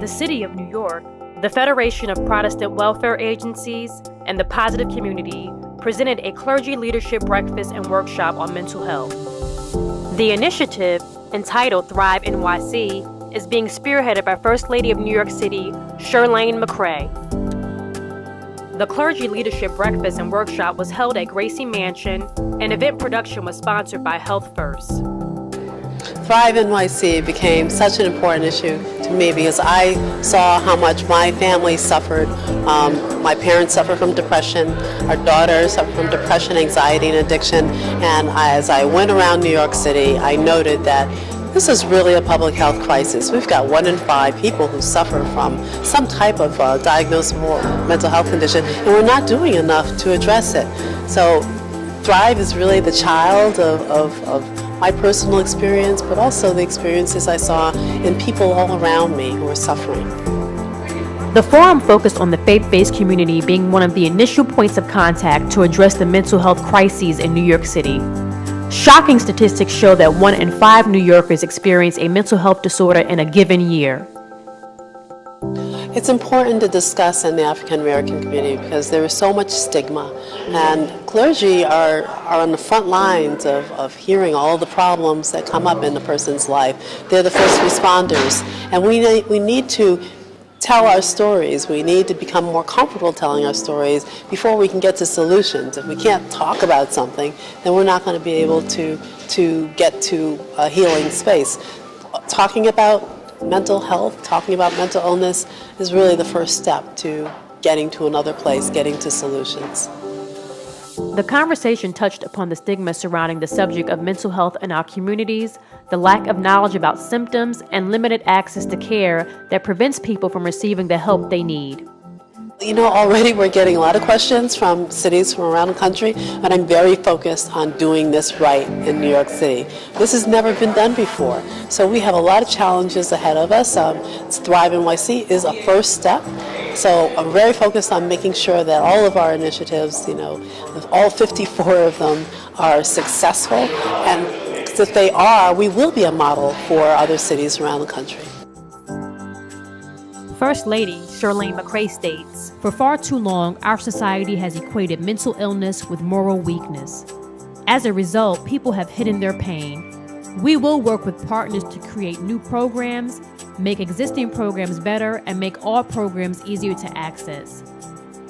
the City of New York, the Federation of Protestant Welfare Agencies, and the Positive Community presented a clergy leadership breakfast and workshop on mental health. The initiative, entitled ThriveNYC, is being spearheaded by First Lady of New York City, Chirlane McCray. The clergy leadership breakfast and workshop was held at Gracie Mansion, and event production was sponsored by HealthFirst. ThriveNYC became such an important issue to me because I saw how much my family suffered. My parents suffered from depression. Our daughter suffered from depression, anxiety, and addiction. And as I went around New York City, I noted that this is really a public health crisis. We've got 1 in 5 people who suffer from some type of diagnosable mental health condition, and we're not doing enough to address it. So Thrive is really the child of my personal experience, but also the experiences I saw in people all around me who were suffering. The forum focused on the faith-based community being one of the initial points of contact to address the mental health crises in New York City. Shocking statistics show that 1 in 5 New Yorkers experience a mental health disorder in a given year. It's important to discuss in the African American community because there is so much stigma, and clergy are on the front lines of hearing all the problems that come up in a person's life. They're the first responders, and we need to tell our stories. We need to become more comfortable telling our stories before we can get to solutions. If we can't talk about something, then we're not going to be able to get to a healing space. Talking about mental health, talking about mental illness is really the first step to getting to another place, getting to solutions. The conversation touched upon the stigma surrounding the subject of mental health in our communities, the lack of knowledge about symptoms, and limited access to care that prevents people from receiving the help they need. You know, already we're getting a lot of questions from cities from around the country, and I'm very focused on doing this right in New York City. This has never been done before, so we have a lot of challenges ahead of us. ThriveNYC is a first step, so I'm very focused on making sure that all of our initiatives, all 54 of them, are successful, and if they are, we will be a model for other cities around the country. First Lady Chirlane McCray states, "For far too long, our society has equated mental illness with moral weakness. As a result, people have hidden their pain. We will work with partners to create new programs, make existing programs better, and make all programs easier to access."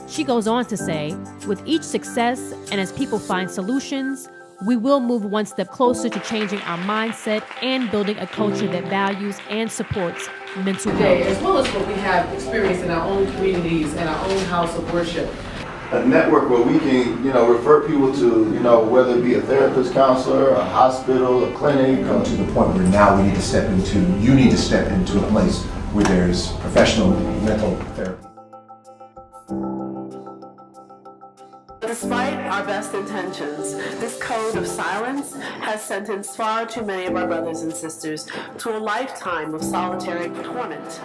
She goes on to say, "With each success and as people find solutions, we will move one step closer to changing our mindset and building a culture that values and supports mental health." As well as what we have experienced in our own communities and our own house of worship. A network where we can, refer people to, whether it be a therapist, counselor, a hospital, a clinic. Come to the point where now you need to step into a place where there's professional mental therapy. Despite our best intentions, this code of silence has sentenced far too many of our brothers and sisters to a lifetime of solitary torment.